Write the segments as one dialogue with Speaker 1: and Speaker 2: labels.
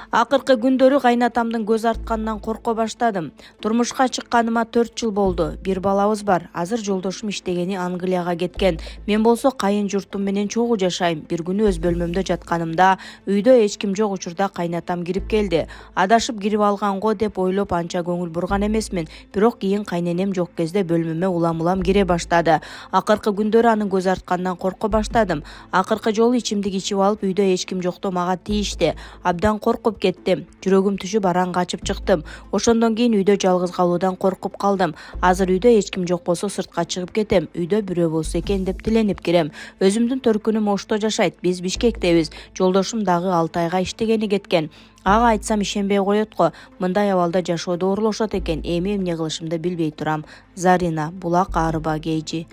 Speaker 1: Акыркы күндөрү кайнатамдын көз артканынан корко баштадым. Турмушка чыкканыма 4 жыл болду. Бир балабыз бар. Азыр жолдошум иштегени Англияга кеткен. Мен болсо кайын журтум менен чогуу жашайм. Бир күнү өз бөлмөмдө жатканымда үйдө эч ким жок учурда кайнатам кирип келди. Адашып кирип алганго деп ойлоп анча көңүл бурган эмесмин. Бирок кийин кайненем жок кезде бөлмөмө улам кире баштады. Акыркы күндөрү анын көз артканынан корко баштадым. Акыркы жолу ичимдик ичип алып үйдө эч ким жокто мага тийишти. Абдан коркуп кеттим. Жүрөгүм түшүп араң качып чыктым. Ошондон кийин үйдө жалгыз калуудан коркуп калдым. Азыр үйдө эч ким жок болсо сыртка чыгып кетем. Үйдө бирөө болсо экен деп тиленип кирем. Өзүмдүн төркүнүм Ошто жашайт. Биз Бишкектебиз. Жолдошум дагы 6 айга иштегени кеткен. Ага айтсам ишенбей коет го. Мындай абалда жашоо доорлошот экен. Эми эмне кылышымды билбей турам. Зарина, Булак Арыба KG.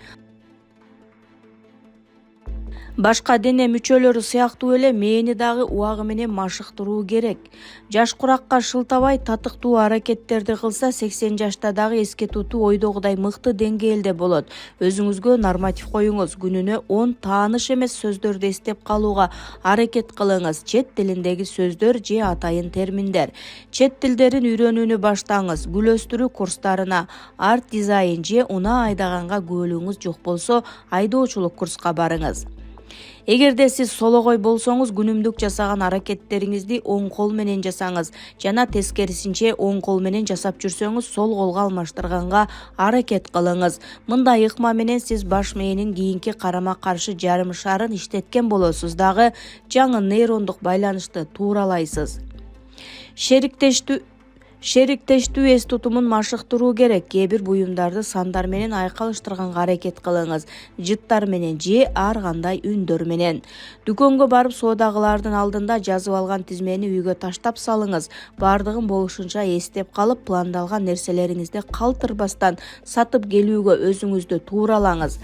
Speaker 1: Башка дене мүчөлөрү сыяктуу эле мээни дагы убагы менен машыктыруу керек. Жаш куракка шылтабай татыктуу аракеттерди кылса 80 жашта дагы эске тутуу ойдогудай мыкты деңгээлде болот. Өзүңүзгө норматив коюңуз. Күнүнө 10 тааныш эмес сөздөрдү эстеп калууга аракет кылыңыз. Чет тилиндеги сөздөр же атайын терминдер. Чет тилдерин үйрөнүүнү баштаңыз. Гүл өстүрүү курстарына, арт дизайн же унаа айдаганга күбөлүгүңүз жок болсо, айдоочулук курска барыңыз. Эгерде сиз сологой болсоңуз, күнүмдүк жасаган аракеттериңизди оң кол менен жасаңыз жана тескерисинче оң кол менен жасап жүрсөңүз, сол колго алмаштырганга аракет кылыңыз. Мындай ыкма менен сиз баш мээнин кийинки карама-каршы жарым шарын иштеткен болосуз дагы, жаңы нейрондук байланышты тууралайсыз. Шериктештүү эс тутумун машыктыруу керек. Кээ бир буюмдарды сандар менен айкалыштырганга аракет кылыңыз. Жыттар менен же ар кандай үндөр менен. Дүкөнгө барып соодагылардын алдында жазып алган тизмени үйгө таштап салыңыз. Бардыгын болушунча эстеп калып, пландалган нерселериңизди калтырбастан сатып келүүгө өзүңүздү тууралаңыз.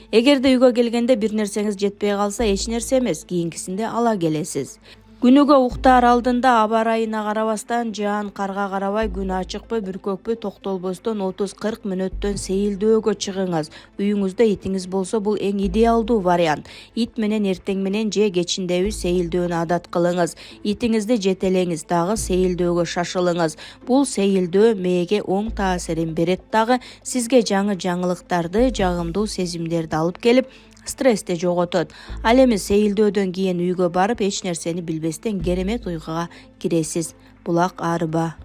Speaker 1: Эгерде үйгө келгенде бир нерсеңиз жетпей калса, эч нерсе эмес, кийинкисинде ала келесиз. Күнүгө уктаар алдында аба ырайына карабастан, жаан карга карабай, күн ачыкпы, бүркөкпү токтолбостон 30-40 мүнөттөн сейилдөөгө чыгыңыз. Үйүңүздө итиңиз болсо, бул эң идеалдуу вариант. Ит менен эртең менен же кечиндеби сейилдөөнү адат кылыңыз. Итиңизди жетелеңиз, дагы сейилдөөгө шашылыңыз. Бул сейилдөө мээге оң таасирин берет дагы, сизге жаңы жаңылыктарды, жагымдуу сезимдерди алып келип, стрессти жоготот. Ал эми сейилдөөдөн кийин үйгө барып эч нерсени билбестен керемет уйкуга киресиз. Булак Арыба.